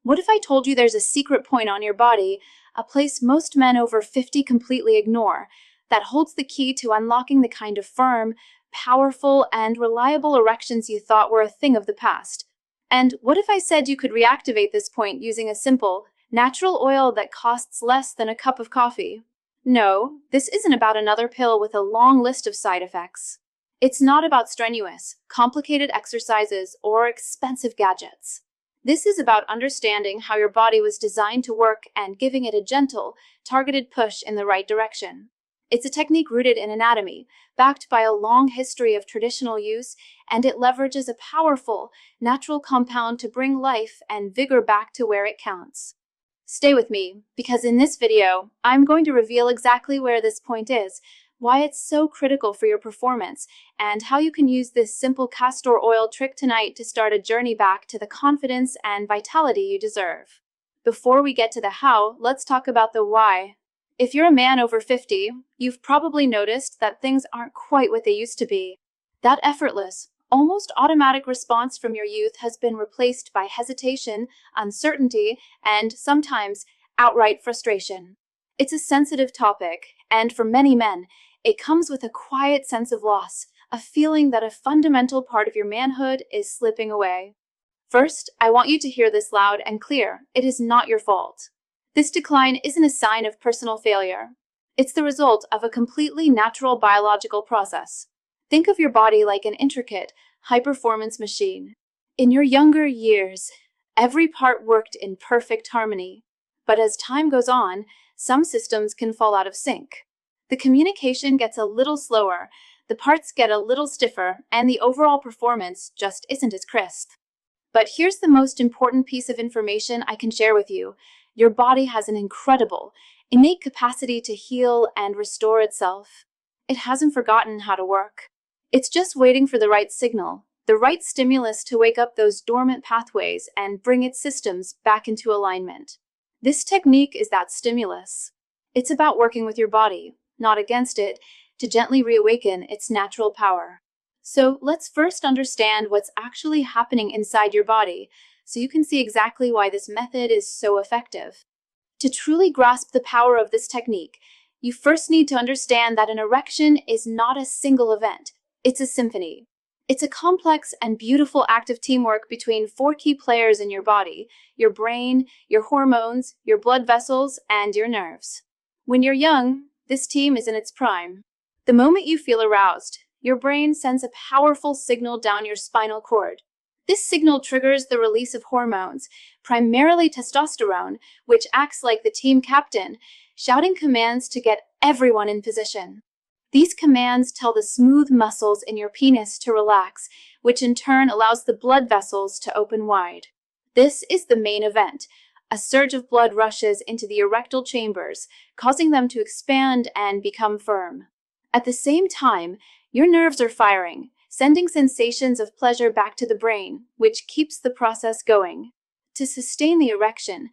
What if I told you there's a secret point on your body, a place most men over 50 completely ignore, that holds the key to unlocking the kind of firm, powerful, and reliable erections you thought were a thing of the past? And what if I said you could reactivate this point using a simple, natural oil that costs less than a cup of coffee? No, this isn't about another pill with a long list of side effects. It's not about strenuous, complicated exercises or expensive gadgets. This is about understanding how your body was designed to work and giving it a gentle, targeted push in the right direction. It's a technique rooted in anatomy, backed by a long history of traditional use, and it leverages a powerful, natural compound to bring life and vigor back to where it counts. Stay with me, because in this video, I'm going to reveal exactly where this point is, why it's so critical for your performance, and how you can use this simple castor oil trick tonight to start a journey back to the confidence and vitality you deserve. Before we get to the how, let's talk about the why. If you're a man over 50, you've probably noticed that things aren't quite what they used to be. That effortless, almost automatic response from your youth has been replaced by hesitation, uncertainty, and sometimes outright frustration. It's a sensitive topic, and for many men, it comes with a quiet sense of loss, a feeling that a fundamental part of your manhood is slipping away. First, I want you to hear this loud and clear. It is not your fault. This decline isn't a sign of personal failure. It's the result of a completely natural biological process. Think of your body like an intricate, high-performance machine. In your younger years, every part worked in perfect harmony. But as time goes on, some systems can fall out of sync. The communication gets a little slower, the parts get a little stiffer, and the overall performance just isn't as crisp. But here's the most important piece of information I can share with you. Your body has an incredible, innate capacity to heal and restore itself. It hasn't forgotten how to work. It's just waiting for the right signal, the right stimulus to wake up those dormant pathways and bring its systems back into alignment. This technique is that stimulus. It's about working with your body, not against it, to gently reawaken its natural power. So let's first understand what's actually happening inside your body, so you can see exactly why this method is so effective. To truly grasp the power of this technique, you first need to understand that an erection is not a single event. It's a symphony. It's a complex and beautiful act of teamwork between 4 key players in your body: your brain, your hormones, your blood vessels, and your nerves. When you're young, this team is in its prime. The moment you feel aroused, your brain sends a powerful signal down your spinal cord. This signal triggers the release of hormones, primarily testosterone, which acts like the team captain, shouting commands to get everyone in position. These commands tell the smooth muscles in your penis to relax, which in turn allows the blood vessels to open wide. This is the main event. A surge of blood rushes into the erectile chambers, causing them to expand and become firm. At the same time, your nerves are firing, sending sensations of pleasure back to the brain, which keeps the process going. To sustain the erection,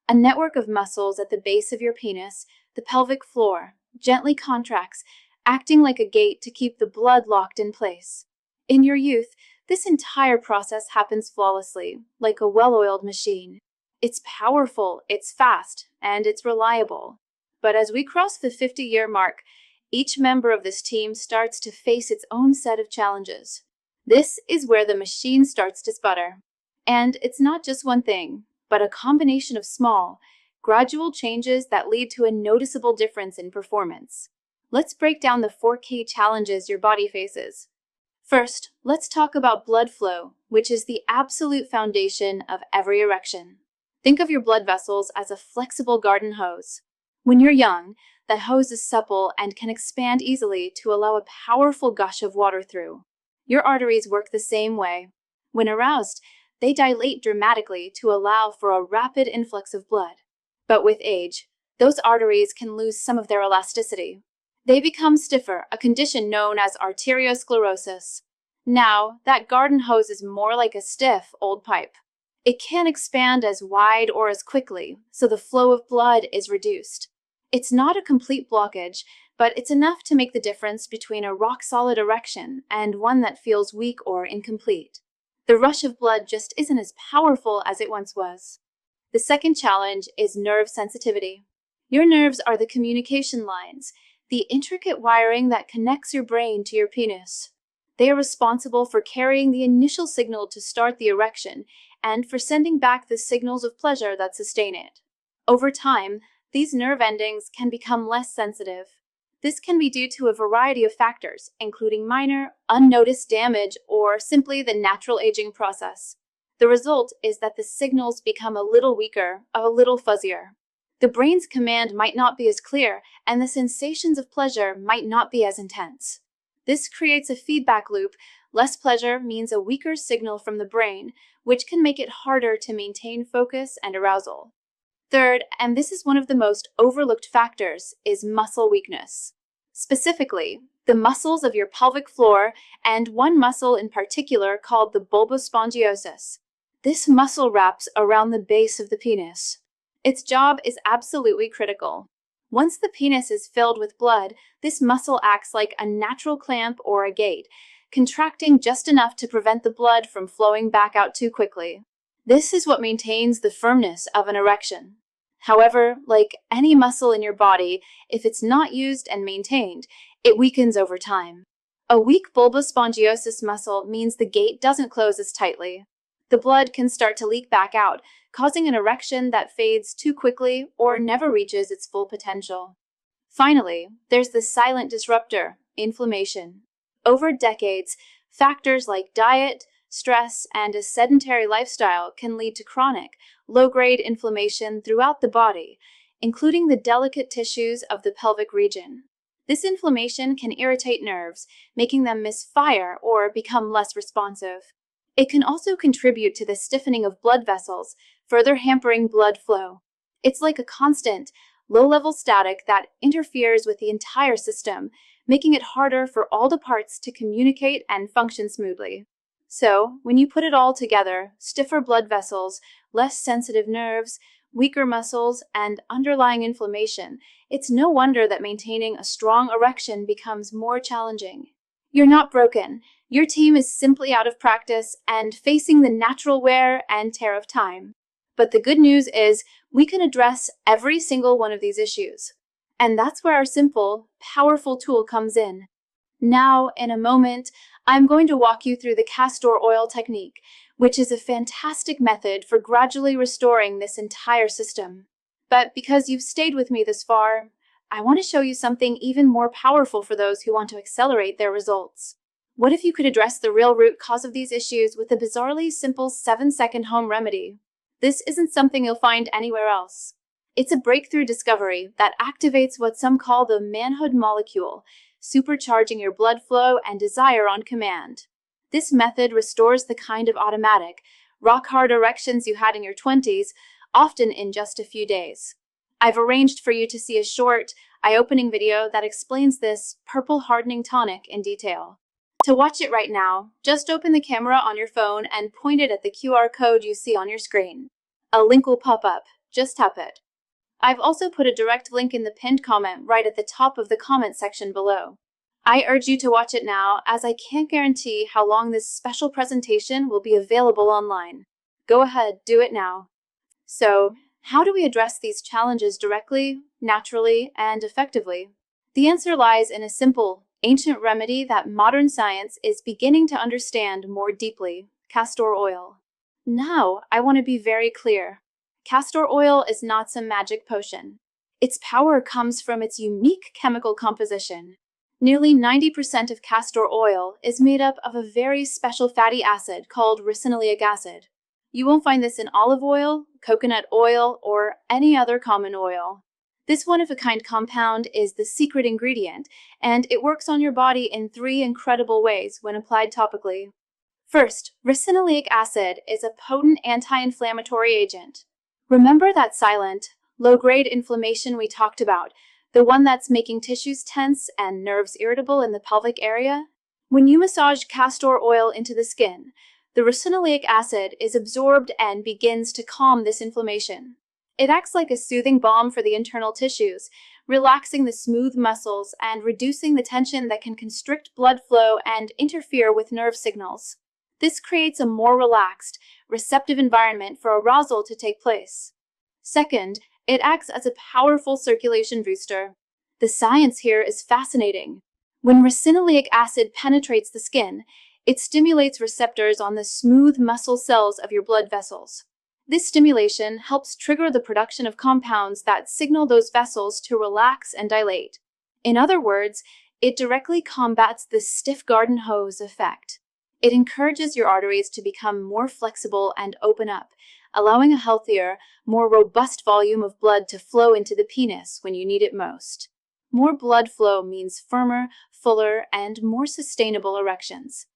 a network of muscles at the base of your penis, the pelvic floor, gently contracts, acting like a gate to keep the blood locked in place. In your youth, this entire process happens flawlessly, like a well-oiled machine. It's powerful, it's fast, and it's reliable. But as we cross the 50-year mark, each member of this team starts to face its own set of challenges. This is where the machine starts to sputter. And it's not just one thing, but a combination of small, gradual changes that lead to a noticeable difference in performance. Let's break down the 4 key challenges your body faces. First, let's talk about blood flow, which is the absolute foundation of every erection. Think of your blood vessels as a flexible garden hose. When you're young, the hose is supple and can expand easily to allow a powerful gush of water through. Your arteries work the same way. When aroused, they dilate dramatically to allow for a rapid influx of blood. But with age, those arteries can lose some of their elasticity. They become stiffer, a condition known as arteriosclerosis. Now, that garden hose is more like a stiff, old pipe. It can't expand as wide or as quickly, so the flow of blood is reduced. It's not a complete blockage, but it's enough to make the difference between a rock-solid erection and one that feels weak or incomplete. The rush of blood just isn't as powerful as it once was. The second challenge is nerve sensitivity. Your nerves are the communication lines, the intricate wiring that connects your brain to your penis. They are responsible for carrying the initial signal to start the erection and for sending back the signals of pleasure that sustain it. Over time, these nerve endings can become less sensitive. This can be due to a variety of factors, including minor, unnoticed damage, or simply the natural aging process. The result is that the signals become a little weaker, a little fuzzier. The brain's command might not be as clear, and the sensations of pleasure might not be as intense. This creates a feedback loop. Less pleasure means a weaker signal from the brain, which can make it harder to maintain focus and arousal. Third, and this is one of the most overlooked factors, is muscle weakness. Specifically, the muscles of your pelvic floor and one muscle in particular called the bulbospongiosus. This muscle wraps around the base of the penis. Its job is absolutely critical. Once the penis is filled with blood, this muscle acts like a natural clamp or a gate, contracting just enough to prevent the blood from flowing back out too quickly. This is what maintains the firmness of an erection. However, like any muscle in your body, if it's not used and maintained, it weakens over time. A weak bulbospongiosus muscle means the gate doesn't close as tightly. The blood can start to leak back out, causing an erection that fades too quickly or never reaches its full potential. Finally, there's the silent disruptor, inflammation. Over decades, factors like diet, stress, and a sedentary lifestyle can lead to chronic, low-grade inflammation throughout the body, including the delicate tissues of the pelvic region. This inflammation can irritate nerves, making them misfire or become less responsive. It can also contribute to the stiffening of blood vessels, further hampering blood flow. It's like a constant, low-level static that interferes with the entire system, making it harder for all the parts to communicate and function smoothly. So, when you put it all together, stiffer blood vessels, less sensitive nerves, weaker muscles, and underlying inflammation, it's no wonder that maintaining a strong erection becomes more challenging. You're not broken. Your team is simply out of practice and facing the natural wear and tear of time. But the good news is we can address every single one of these issues. And that's where our simple, powerful tool comes in. Now, in a moment, I'm going to walk you through the castor oil technique, which is a fantastic method for gradually restoring this entire system. But because you've stayed with me this far, I want to show you something even more powerful for those who want to accelerate their results. What if you could address the real root cause of these issues with a bizarrely simple 7-second home remedy? This isn't something you'll find anywhere else. It's a breakthrough discovery that activates what some call the manhood molecule, supercharging your blood flow and desire on command. This method restores the kind of automatic, rock-hard erections you had in your 20s, often in just a few days. I've arranged for you to see a short, eye-opening video that explains this purple hardening tonic in detail. To watch it right now, just open the camera on your phone and point it at the QR code you see on your screen. A link will pop up. Just tap it. I've also put a direct link in the pinned comment right at the top of the comment section below. I urge you to watch it now, as I can't guarantee how long this special presentation will be available online. Go ahead, do it now. So, how do we address these challenges directly, naturally, and effectively? The answer lies in a simple, ancient remedy that modern science is beginning to understand more deeply: castor oil. Now, I want to be very clear. Castor oil is not some magic potion. Its power comes from its unique chemical composition. Nearly 90% of castor oil is made up of a very special fatty acid called ricinoleic acid. You won't find this in olive oil, coconut oil, or any other common oil. This one-of-a-kind compound is the secret ingredient, and it works on your body in 3 incredible ways when applied topically. First, ricinoleic acid is a potent anti-inflammatory agent. Remember that silent, low-grade inflammation we talked about, the one that's making tissues tense and nerves irritable in the pelvic area? When you massage castor oil into the skin, the ricinoleic acid is absorbed and begins to calm this inflammation. It acts like a soothing balm for the internal tissues, relaxing the smooth muscles and reducing the tension that can constrict blood flow and interfere with nerve signals. This creates a more relaxed, receptive environment for arousal to take place. Second, it acts as a powerful circulation booster. The science here is fascinating. When ricinoleic acid penetrates the skin, it stimulates receptors on the smooth muscle cells of your blood vessels. This stimulation helps trigger the production of compounds that signal those vessels to relax and dilate. In other words, it directly combats the stiff garden hose effect. It encourages your arteries to become more flexible and open up, allowing a healthier, more robust volume of blood to flow into the penis when you need it most. More blood flow means firmer, fuller, and more sustainable erections.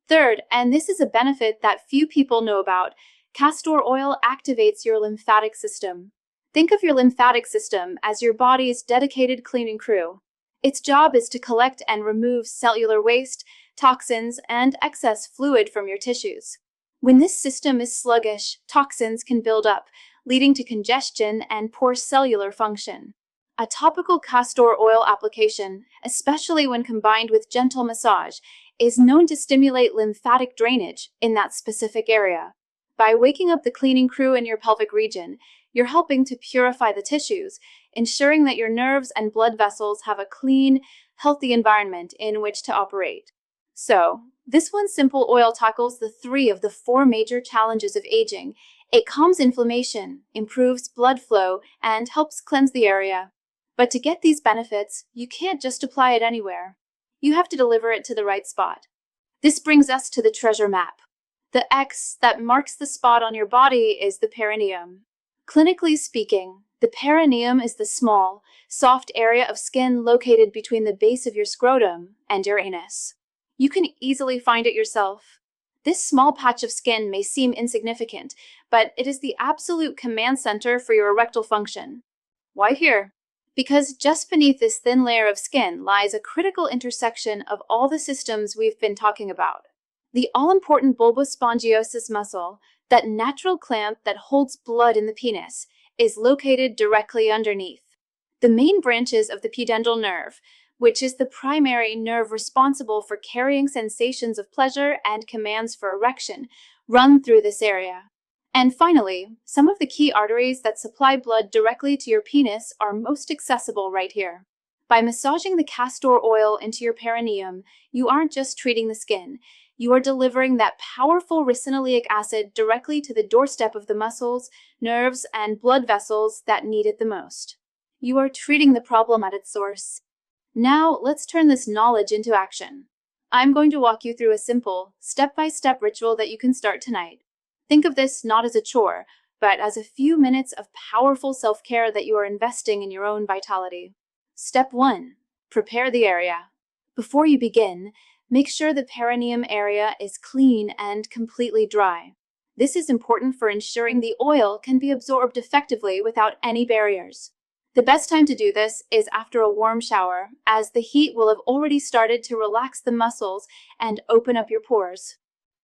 Third, and this is a benefit that few people know about, castor oil activates your lymphatic system. Think of your lymphatic system as your body's dedicated cleaning crew. Its job is to collect and remove cellular waste, toxins, and excess fluid from your tissues. When this system is sluggish, toxins can build up, leading to congestion and poor cellular function. A topical castor oil application, especially when combined with gentle massage, is known to stimulate lymphatic drainage in that specific area. By waking up the cleaning crew in your pelvic region, you're helping to purify the tissues, ensuring that your nerves and blood vessels have a clean, healthy environment in which to operate. So, this one simple oil tackles the 3 of the 4 major challenges of aging. It calms inflammation, improves blood flow, and helps cleanse the area. But to get these benefits, you can't just apply it anywhere. You have to deliver it to the right spot. This brings us to the treasure map. The X that marks the spot on your body is the perineum. Clinically speaking, the perineum is the small, soft area of skin located between the base of your scrotum and your anus. You can easily find it yourself. This small patch of skin may seem insignificant, but it is the absolute command center for your erectile function. Why here? Because just beneath this thin layer of skin lies a critical intersection of all the systems we've been talking about. The all-important bulbospongiosus muscle, that natural clamp that holds blood in the penis, is located directly underneath. The main branches of the pudendal nerve, which is the primary nerve responsible for carrying sensations of pleasure and commands for erection, run through this area. And finally, some of the key arteries that supply blood directly to your penis are most accessible right here. By massaging the castor oil into your perineum, you aren't just treating the skin, you are delivering that powerful ricinoleic acid directly to the doorstep of the muscles, nerves, and blood vessels that need it the most. You are treating the problem at its source. Now, let's turn this knowledge into action. I'm going to walk you through a simple, step-by-step ritual that you can start tonight. Think of this not as a chore, but as a few minutes of powerful self-care that you are investing in your own vitality. Step 1. Prepare the area. Before you begin, make sure the perineum area is clean and completely dry. This is important for ensuring the oil can be absorbed effectively without any barriers. The best time to do this is after a warm shower, as the heat will have already started to relax the muscles and open up your pores.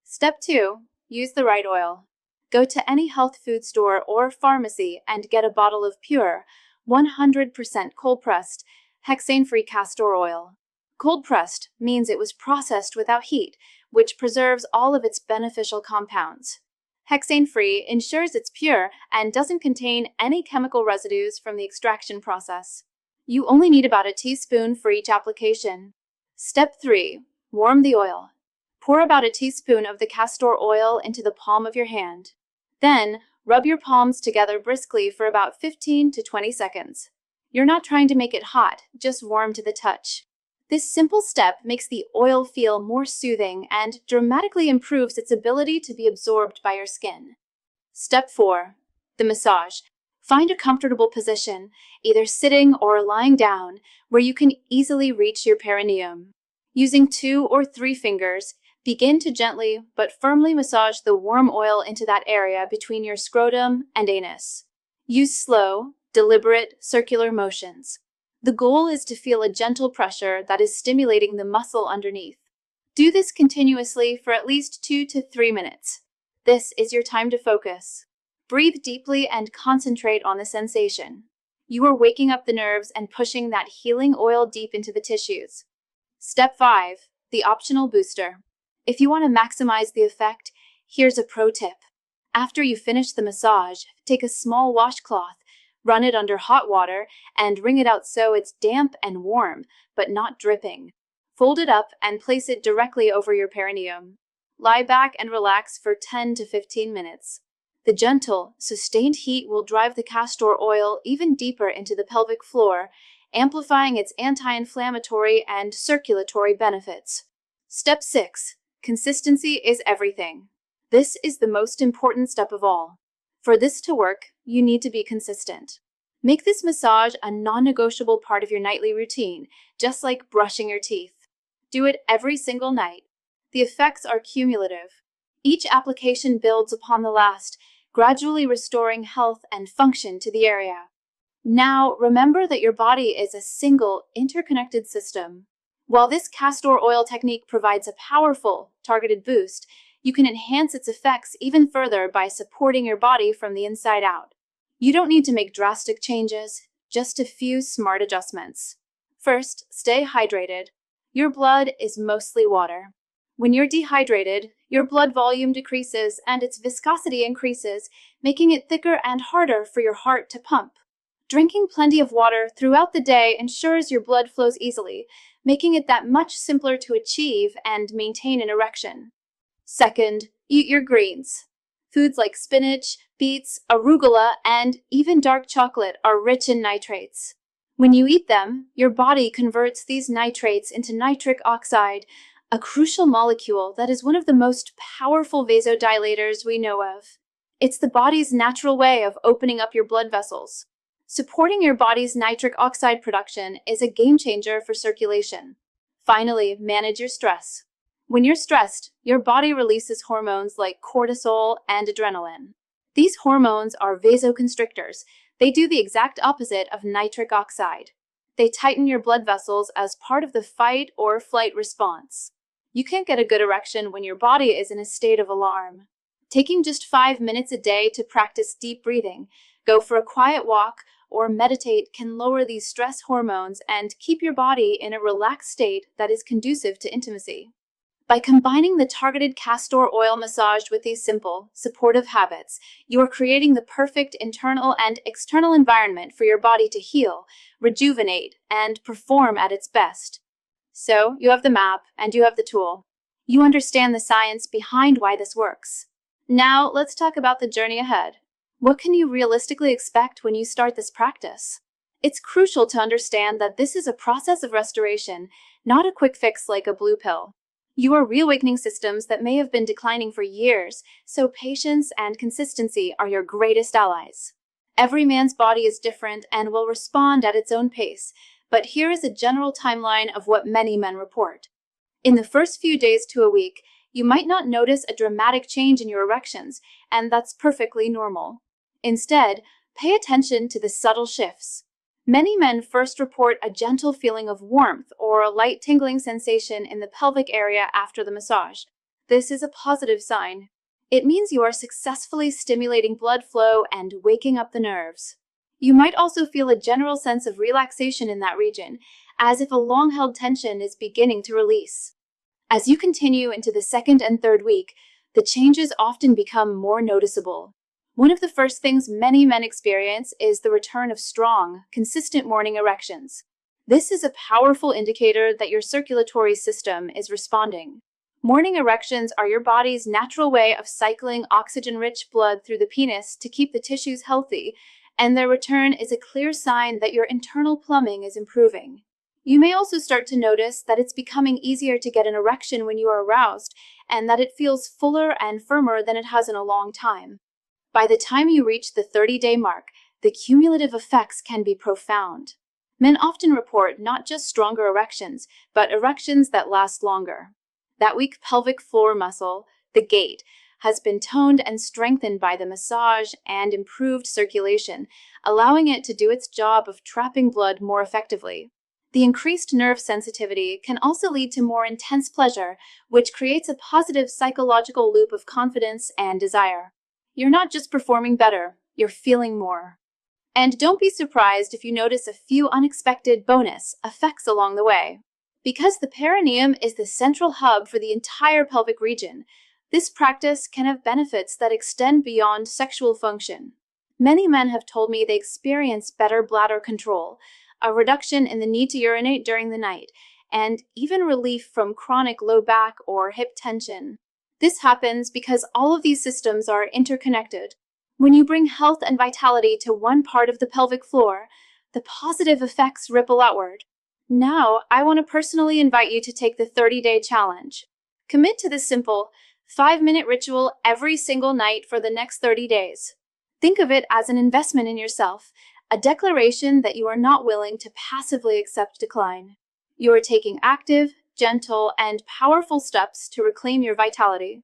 Step 2. Use the right oil. Go to any health food store or pharmacy and get a bottle of pure, 100% cold-pressed, hexane-free castor oil. Cold-pressed means it was processed without heat, which preserves all of its beneficial compounds. Hexane-free ensures it's pure and doesn't contain any chemical residues from the extraction process. You only need about a teaspoon for each application. Step 3. Warm the oil. Pour about a teaspoon of the castor oil into the palm of your hand. Then, rub your palms together briskly for about 15 to 20 seconds. You're not trying to make it hot, just warm to the touch. This simple step makes the oil feel more soothing and dramatically improves its ability to be absorbed by your skin. Step 4. The massage. Find a comfortable position, either sitting or lying down, where you can easily reach your perineum. Using 2 or 3 fingers, begin to gently but firmly massage the warm oil into that area between your scrotum and anus. Use slow, deliberate, circular motions. The goal is to feel a gentle pressure that is stimulating the muscle underneath. Do this continuously for at least 2 to 3 minutes. This is your time to focus. Breathe deeply and concentrate on the sensation. You are waking up the nerves and pushing that healing oil deep into the tissues. Step 5. The optional booster. If you want to maximize the effect, here's a pro tip. After you finish the massage, take a small washcloth, run it under hot water, and wring it out so it's damp and warm, but not dripping. Fold it up and place it directly over your perineum. Lie back and relax for 10 to 15 minutes. The gentle, sustained heat will drive the castor oil even deeper into the pelvic floor, amplifying its anti-inflammatory and circulatory benefits. Step 6. Consistency is everything. This is the most important step of all. For this to work, you need to be consistent. Make this massage a non-negotiable part of your nightly routine, just like brushing your teeth. Do it every single night. The effects are cumulative. Each application builds upon the last, gradually restoring health and function to the area. Now, remember that your body is a single, interconnected system. While this castor oil technique provides a powerful, targeted boost, you can enhance its effects even further by supporting your body from the inside out. You don't need to make drastic changes, just a few smart adjustments. First, stay hydrated. Your blood is mostly water. When you're dehydrated, your blood volume decreases and its viscosity increases, making it thicker and harder for your heart to pump. Drinking plenty of water throughout the day ensures your blood flows easily, making it that much simpler to achieve and maintain an erection. Second, eat your greens. Foods like spinach, beets, arugula, and even dark chocolate are rich in nitrates. When you eat them, your body converts these nitrates into nitric oxide, a crucial molecule that is one of the most powerful vasodilators we know of. It's the body's natural way of opening up your blood vessels. Supporting your body's nitric oxide production is a game changer for circulation. Finally, manage your stress. When you're stressed, your body releases hormones like cortisol and adrenaline. These hormones are vasoconstrictors. They do the exact opposite of nitric oxide. They tighten your blood vessels as part of the fight or flight response. You can't get a good erection when your body is in a state of alarm. Taking just 5 minutes a day to practice deep breathing, go for a quiet walk, or meditate can lower these stress hormones and keep your body in a relaxed state that is conducive to intimacy. By combining the targeted castor oil massage with these simple, supportive habits, you are creating the perfect internal and external environment for your body to heal, rejuvenate, and perform at its best. So, you have the map and you have the tool. You understand the science behind why this works. Now, let's talk about the journey ahead. What can you realistically expect when you start this practice? It's crucial to understand that this is a process of restoration, not a quick fix like a blue pill. You are reawakening systems that may have been declining for years, so patience and consistency are your greatest allies. Every man's body is different and will respond at its own pace, but here is a general timeline of what many men report. In the first few days to a week, you might not notice a dramatic change in your erections, and that's perfectly normal. Instead, pay attention to the subtle shifts. Many men first report a gentle feeling of warmth or a light tingling sensation in the pelvic area after the massage. This is a positive sign. It means you are successfully stimulating blood flow and waking up the nerves. You might also feel a general sense of relaxation in that region, as if a long-held tension is beginning to release. As you continue into the second and third week, the changes often become more noticeable. One of the first things many men experience is the return of strong, consistent morning erections. This is a powerful indicator that your circulatory system is responding. Morning erections are your body's natural way of cycling oxygen-rich blood through the penis to keep the tissues healthy, and their return is a clear sign that your internal plumbing is improving. You may also start to notice that it's becoming easier to get an erection when you are aroused, and that it feels fuller and firmer than it has in a long time. By the time you reach the 30-day mark, the cumulative effects can be profound. Men often report not just stronger erections, but erections that last longer. That weak pelvic floor muscle, the gate, has been toned and strengthened by the massage and improved circulation, allowing it to do its job of trapping blood more effectively. The increased nerve sensitivity can also lead to more intense pleasure, which creates a positive psychological loop of confidence and desire. You're not just performing better, you're feeling more. And don't be surprised if you notice a few unexpected bonus effects along the way. Because the perineum is the central hub for the entire pelvic region, This practice can have benefits that extend beyond sexual function. Many men have told me they experience better bladder control, a reduction in the need to urinate during the night, and even relief from chronic low back or hip tension. This happens because all of these systems are interconnected. When you bring health and vitality to one part of the pelvic floor, the positive effects ripple outward. Now, I want to personally invite you to take the 30-day challenge. Commit to this simple 5-minute ritual every single night for the next 30 days. Think of it as an investment in yourself, a declaration that you are not willing to passively accept decline. You are taking active, gentle, and powerful steps to reclaim your vitality.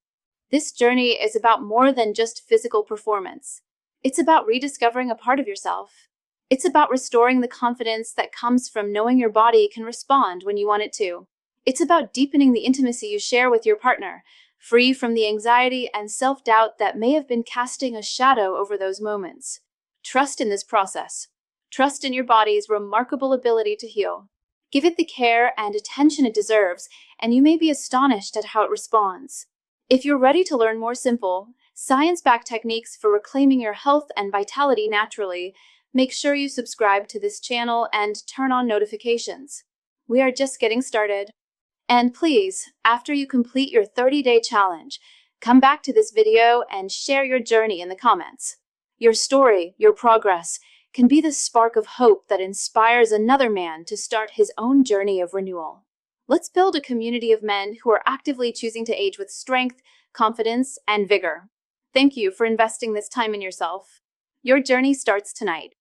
This journey is about more than just physical performance. It's about rediscovering a part of yourself. It's about restoring the confidence that comes from knowing your body can respond when you want it to. It's about deepening the intimacy you share with your partner, free from the anxiety and self-doubt that may have been casting a shadow over those moments. Trust in this process. Trust in your body's remarkable ability to heal. Give it the care and attention it deserves, and you may be astonished at how it responds. If you're ready to learn more simple, science-backed techniques for reclaiming your health and vitality naturally, make sure you subscribe to this channel and turn on notifications. We are just getting started. And please, after you complete your 30-day challenge, come back to this video and share your journey in the comments. Your story, your progress, can be the spark of hope that inspires another man to start his own journey of renewal. Let's build a community of men who are actively choosing to age with strength, confidence, and vigor. Thank you for investing this time in yourself. Your journey starts tonight.